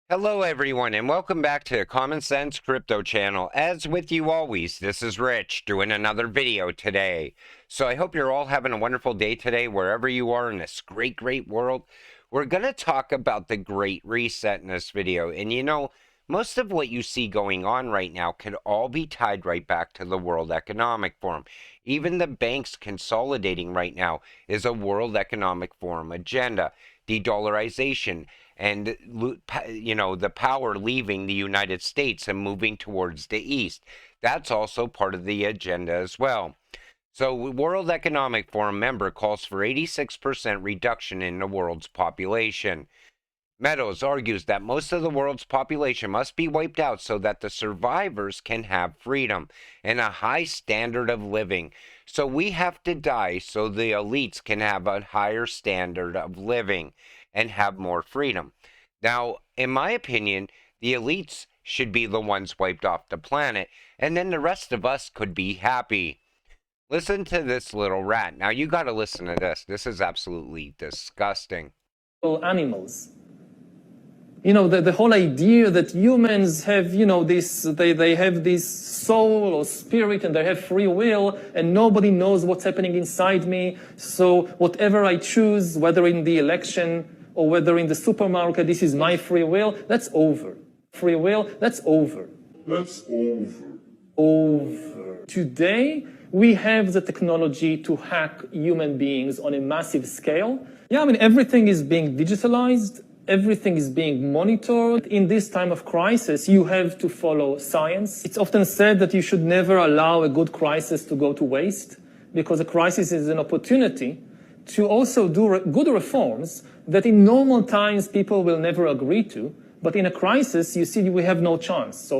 Hello everyone and welcome back to Common Sense Crypto channel. As with you always, this is Rich doing another video today. So I hope you're all having a wonderful day today wherever you are in this great world. We're going to talk about the Great Reset in this video. And you know, most of what you see going on right now could all be tied right back to the World Economic Forum. Even the banks consolidating right now is a World Economic Forum agenda. De-dollarization, and the power leaving the United States and moving towards the East. That's also part of the agenda as well. So World Economic Forum member calls for 86% reduction in the world's population. Meadows argues that most of the world's population must be wiped out so that the survivors can have freedom and a high standard of living. So we have to die so the elites can have a higher standard of living and have more freedom. Now, in my opinion, the elites should be the ones wiped off the planet, and then the rest of us could be happy. Listen to this little rat. Now, you got to listen to this. This is absolutely disgusting. Animals. The whole idea that humans have, they have this soul or spirit and they have free will and nobody knows what's happening inside me. So whatever I choose, whether in the election or whether in the supermarket, this is my free will, that's over. Free will, that's over. That's over. Over. Today, we have the technology to hack human beings on a massive scale. Yeah, everything is being digitalized. Everything is being monitored. In this time of crisis, you have to follow science. It's often said that you should never allow a good crisis to go to waste, because a crisis is an opportunity to also do good reforms that in normal times people will never agree to. But in a crisis, you see, we have no chance. So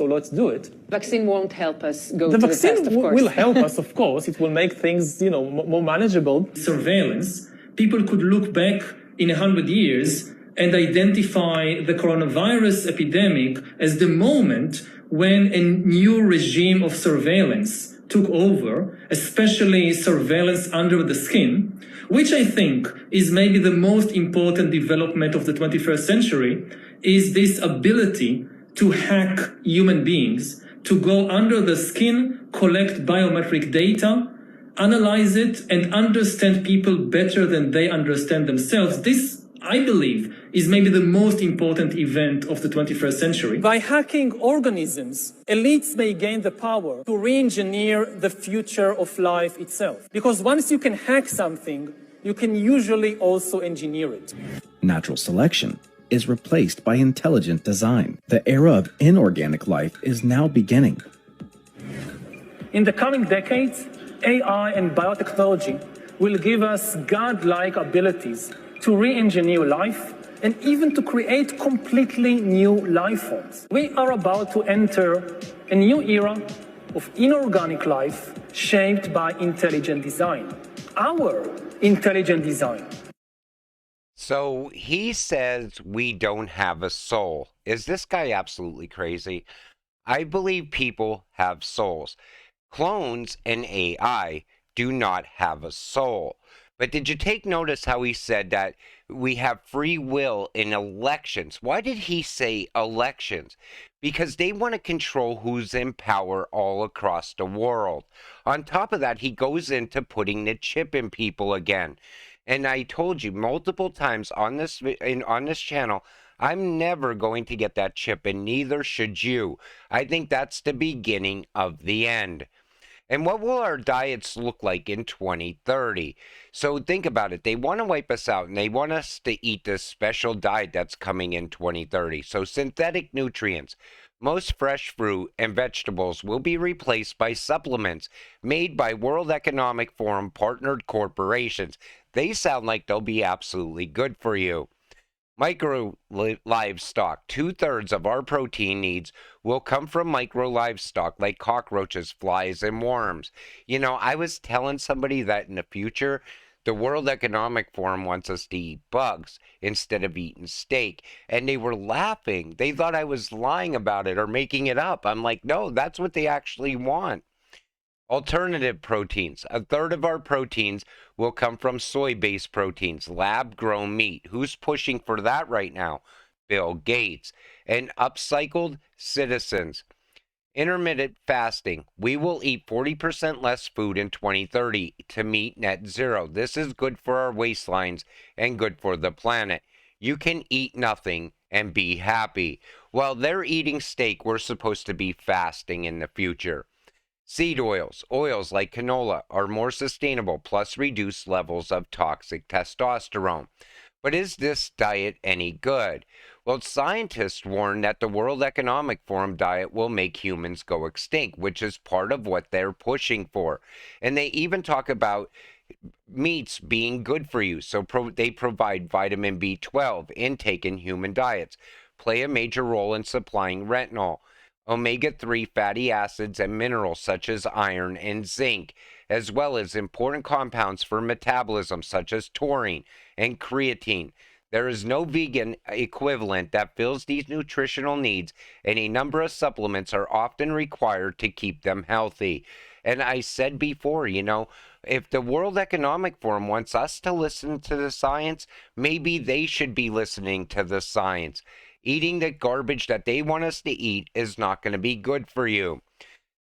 let's do it. Vaccine won't help us go to the test, vaccine of course. will help us, of course. It will make things, more manageable. Surveillance. People could look back in 100 years and identify the coronavirus epidemic as the moment when a new regime of surveillance took over, especially surveillance under the skin, which I think is maybe the most important development of the 21st century, is this ability to hack human beings, to go under the skin, collect biometric data, analyze it, and understand people better than they understand themselves. This, I believe, is maybe the most important event of the 21st century. By hacking organisms, elites may gain the power to re-engineer the future of life itself. Because once you can hack something, you can usually also engineer it. Natural selection is replaced by intelligent design. The era of inorganic life is now beginning. In the coming decades, AI and biotechnology will give us godlike abilities to re-engineer life and even to create completely new life forms. We are about to enter a new era of inorganic life shaped by intelligent design. Our intelligent design. So he says we don't have a soul. Is this guy absolutely crazy? I believe people have souls. Clones and AI do not have a soul. But did you take notice how he said that we have free will in elections? Why did he say elections? Because they want to control who's in power all across the world. On top of that, he goes into putting the chip in people again. And I told you multiple times on this channel, I'm never going to get that chip, and neither should you. I think that's the beginning of the end. And what will our diets look like in 2030? So think about it. They want to wipe us out, and they want us to eat this special diet that's coming in 2030. So synthetic nutrients. Most fresh fruit and vegetables will be replaced by supplements made by World Economic Forum partnered corporations. They sound like they'll be absolutely good for you. Micro livestock. 2/3 of our protein needs will come from micro livestock like cockroaches, flies, and worms. I was telling somebody that in the future, the World Economic Forum wants us to eat bugs instead of eating steak. And they were laughing. They thought I was lying about it or making it up. I'm like, no, that's what they actually want. Alternative proteins. 1/3 of our proteins will come from soy-based proteins, lab-grown meat. Who's pushing for that right now? Bill Gates, and upcycled citizens. Intermittent fasting. We will eat 40% less food in 2030 to meet net zero. This is good for our waistlines and good for the planet. You can eat nothing and be happy. While they're eating steak, we're supposed to be fasting in the future. Seed oils, oils like canola, are more sustainable, plus reduce levels of toxic testosterone. But is this diet any good? Well, scientists warn that the World Economic Forum diet will make humans go extinct, which is part of what they're pushing for. And they even talk about meats being good for you. So they provide vitamin B12 intake in human diets, play a major role in supplying retinol, omega-3 fatty acids, and minerals such as iron and zinc, as well as important compounds for metabolism such as taurine and creatine. There is no vegan equivalent that fills these nutritional needs, and a number of supplements are often required to keep them healthy. And I said before, if the World Economic Forum wants us to listen to the science, maybe they should be listening to the science. Eating the garbage that they want us to eat is not going to be good for you.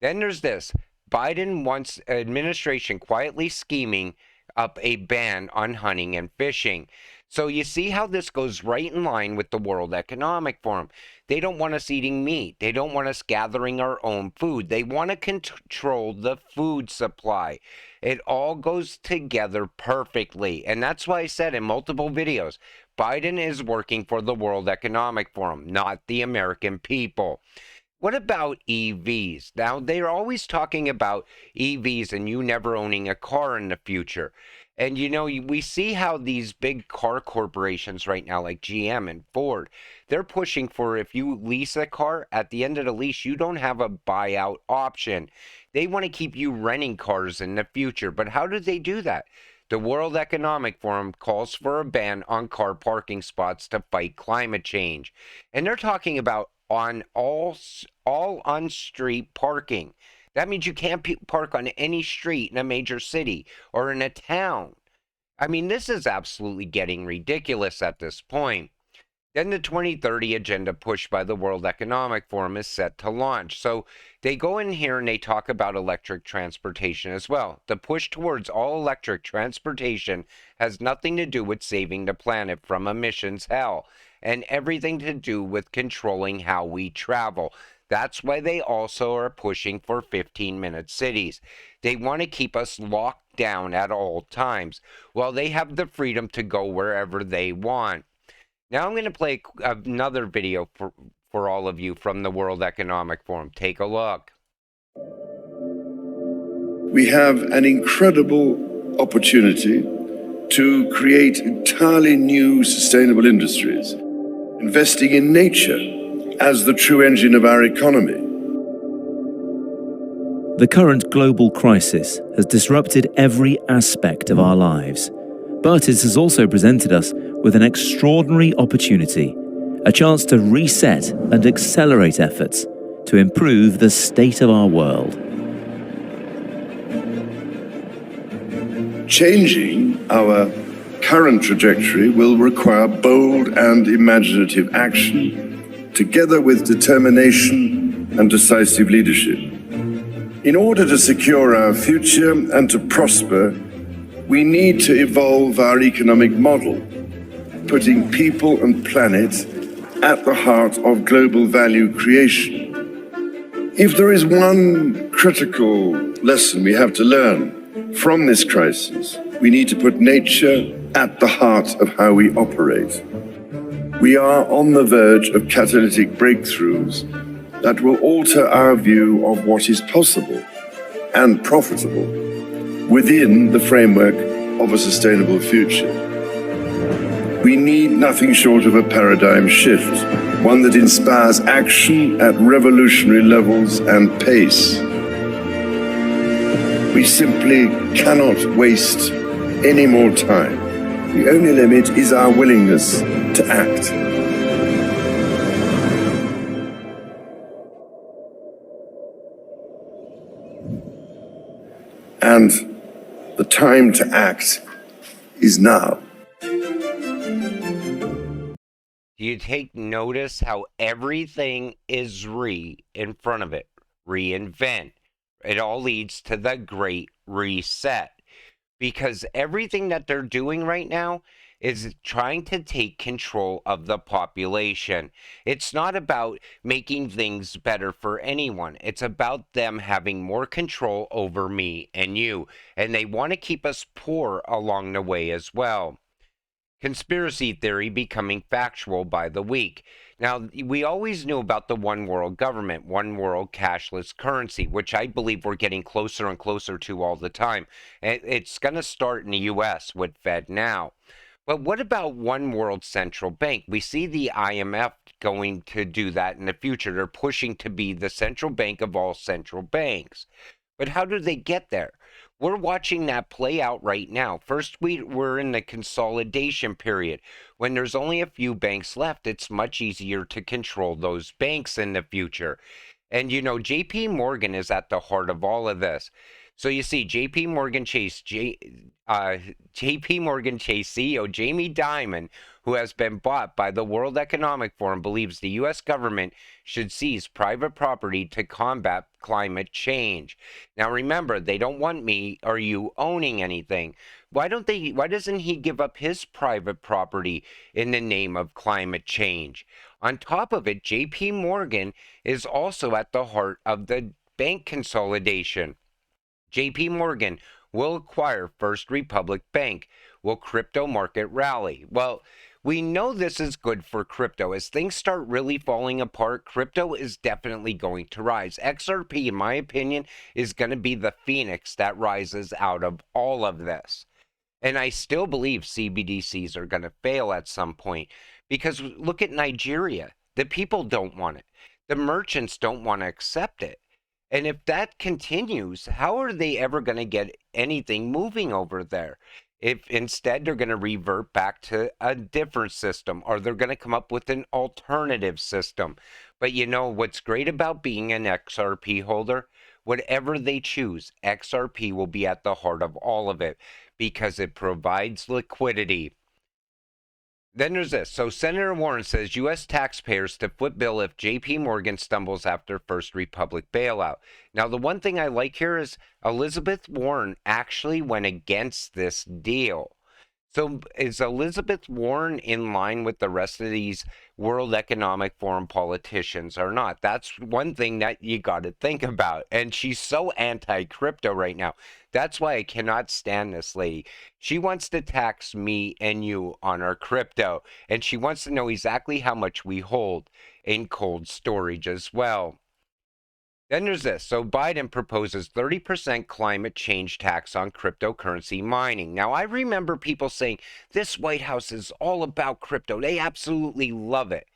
Then there's this. Biden wants administration quietly scheming up a ban on hunting and fishing. So you see how this goes right in line with the World Economic Forum. They don't want us eating meat. They don't want us gathering our own food. They want to control the food supply. It all goes together perfectly. And that's why I said in multiple videos, Biden is working for the World Economic Forum, not the American people. What about EVs? Now, they're always talking about EVs and you never owning a car in the future. And we see how these big car corporations right now, like GM and Ford, they're pushing for if you lease a car, at the end of the lease, you don't have a buyout option. They want to keep you renting cars in the future. But how do they do that? The World Economic Forum calls for a ban on car parking spots to fight climate change. And they're talking about on all on-street parking. That means you can't park on any street in a major city or in a town. I mean, this is absolutely getting ridiculous at this point. Then the 2030 agenda pushed by the World Economic Forum is set to launch. So they go in here and they talk about electric transportation as well. The push towards all electric transportation has nothing to do with saving the planet from emissions hell and everything to do with controlling how we travel. That's why they also are pushing for 15-minute cities. They want to keep us locked down at all times, while they have the freedom to go wherever they want. Now I'm going to play another video for all of you from the World Economic Forum. Take a look. We have an incredible opportunity to create entirely new sustainable industries, investing in nature as the true engine of our economy. The current global crisis has disrupted every aspect of our lives, but it has also presented us with an extraordinary opportunity, a chance to reset and accelerate efforts to improve the state of our world. Changing our current trajectory will require bold and imaginative action, together with determination and decisive leadership. In order to secure our future and to prosper, we need to evolve our economic model, putting people and planet at the heart of global value creation. If there is one critical lesson we have to learn from this crisis, we need to put nature at the heart of how we operate. We are on the verge of catalytic breakthroughs that will alter our view of what is possible and profitable within the framework of a sustainable future. We need nothing short of a paradigm shift, one that inspires action at revolutionary levels and pace. We simply cannot waste any more time. The only limit is our willingness to act. And the time to act is now. you take notice how everything is in front of it? Reinvent. It all leads to the Great Reset. Because everything that they're doing right now is trying to take control of the population. It's not about making things better for anyone. It's about them having more control over me and you. And they want to keep us poor along the way as well. Conspiracy theory becoming factual by the week. Now, we always knew about the one world government, one world cashless currency, which I believe we're getting closer and closer to all the time. And it's going to start in the US with Fed now. But what about one world central bank? We see the IMF going to do that in the future. They're pushing to be the central bank of all central banks. But how do they get there? We're watching that play out right now. First, we're in the consolidation period. When there's only a few banks left, it's much easier to control those banks in the future. And you know, JP Morgan is at the heart of all of this. So you see, JP Morgan Chase CEO Jamie Dimon, who has been bought by the World Economic Forum, believes the U.S. government should seize private property to combat climate change. Now remember, they don't want me or you owning anything. Why doesn't he give up his private property in the name of climate change? On top of it, JP Morgan is also at the heart of the bank consolidation. JP Morgan will acquire First Republic Bank. Will crypto market rally? Well, we know this is good for crypto. As things start really falling apart, crypto is definitely going to rise. XRP, in my opinion, is going to be the phoenix that rises out of all of this. And I still believe CBDCs are going to fail at some point because look at Nigeria. The people don't want it. The merchants don't want to accept it. And if that continues, how are they ever going to get anything moving over there? If instead they're going to revert back to a different system or they're going to come up with an alternative system. But you know what's great about being an XRP holder? Whatever they choose, XRP will be at the heart of all of it because it provides liquidity. Then there's this. So Senator Warren says U.S. taxpayers to foot bill if J.P. Morgan stumbles after First Republic bailout. Now, the one thing I like here is Elizabeth Warren actually went against this deal. So is Elizabeth Warren in line with the rest of these World Economic Forum politicians or not? That's one thing that you got to think about. And she's so anti-crypto right now. That's why I cannot stand this lady. She wants to tax me and you on our crypto. And she wants to know exactly how much we hold in cold storage as well. Then there's this. So Biden proposes 30% climate change tax on cryptocurrency mining. Now, I remember people saying this White House is all about crypto. They absolutely love it.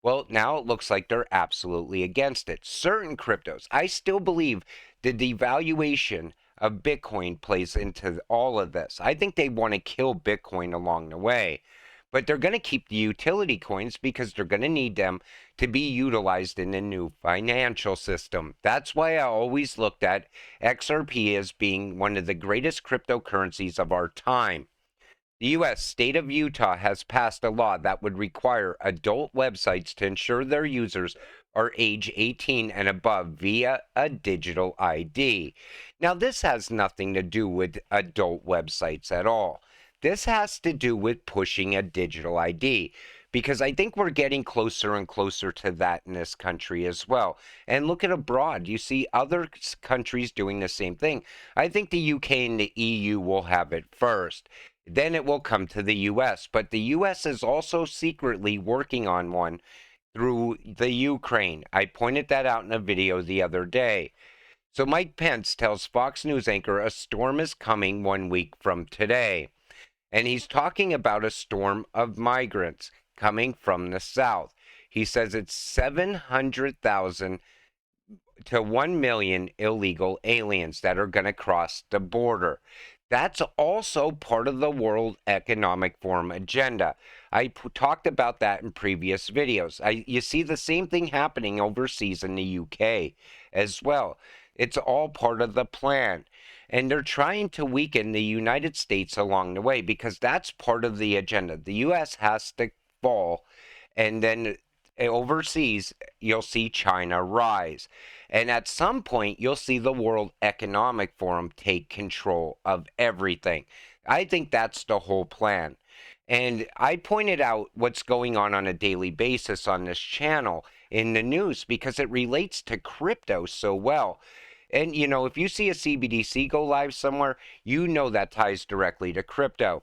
Well, now it looks like they're absolutely against it. Certain cryptos, I still believe the devaluation of Bitcoin plays into all of this. I think they want to kill Bitcoin along the way. But they're going to keep the utility coins because they're going to need them to be utilized in the new financial system. That's why I always looked at XRP as being one of the greatest cryptocurrencies of our time. The U.S. state of Utah has passed a law that would require adult websites to ensure their users are age 18 and above via a digital ID. Now, this has nothing to do with adult websites at all. This has to do with pushing a digital ID because I think we're getting closer and closer to that in this country as well. And look at abroad. You see other countries doing the same thing. I think the UK and the EU will have it first. Then it will come to the US. But the US is also secretly working on one through the Ukraine. I pointed that out in a video the other day. So Mike Pence tells Fox News anchor a storm is coming 1 week from today. And he's talking about a storm of migrants coming from the south. He says it's 700,000 to 1 million illegal aliens that are going to cross the border. That's also part of the World Economic Forum agenda. I talked about that in previous videos. You see the same thing happening overseas in the UK as well. It's all part of the plan. And they're trying to weaken the United States along the way because that's part of the agenda. The U.S. has to fall and then overseas, you'll see China rise. And at some point, you'll see the World Economic Forum take control of everything. I think that's the whole plan. And I pointed out what's going on a daily basis on this channel in the news because it relates to crypto so well. And, you know, if you see a CBDC go live somewhere, you know that ties directly to crypto.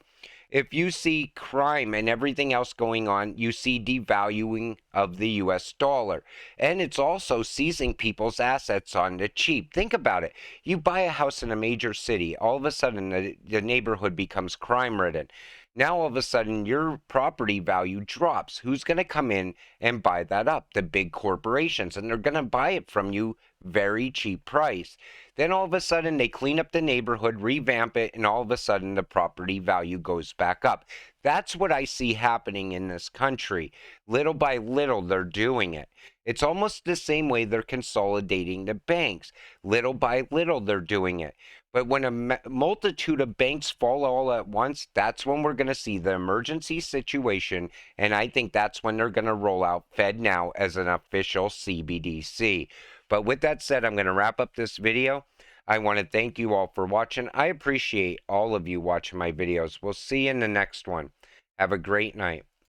If you see crime and everything else going on, you see devaluing of the US dollar. And it's also seizing people's assets on the cheap. Think about it. You buy a house in a major city, all of a sudden the neighborhood becomes crime ridden. Now all of a sudden your property value drops. Who's going to come in and buy that up? The big corporations, and they're going to buy it from you very cheap price. Then all of a sudden they clean up the neighborhood, revamp it, and all of a sudden the property value goes back up. That's what I see happening in this country. Little by little, they're doing it. It's almost the same way they're consolidating the banks. Little by little, they're doing it. But when a multitude of banks fall all at once, that's when we're going to see the emergency situation. And I think that's when they're going to roll out FedNow as an official CBDC. But with that said, I'm going to wrap up this video. I want to thank you all for watching. I appreciate all of you watching my videos. We'll see you in the next one. Have a great night.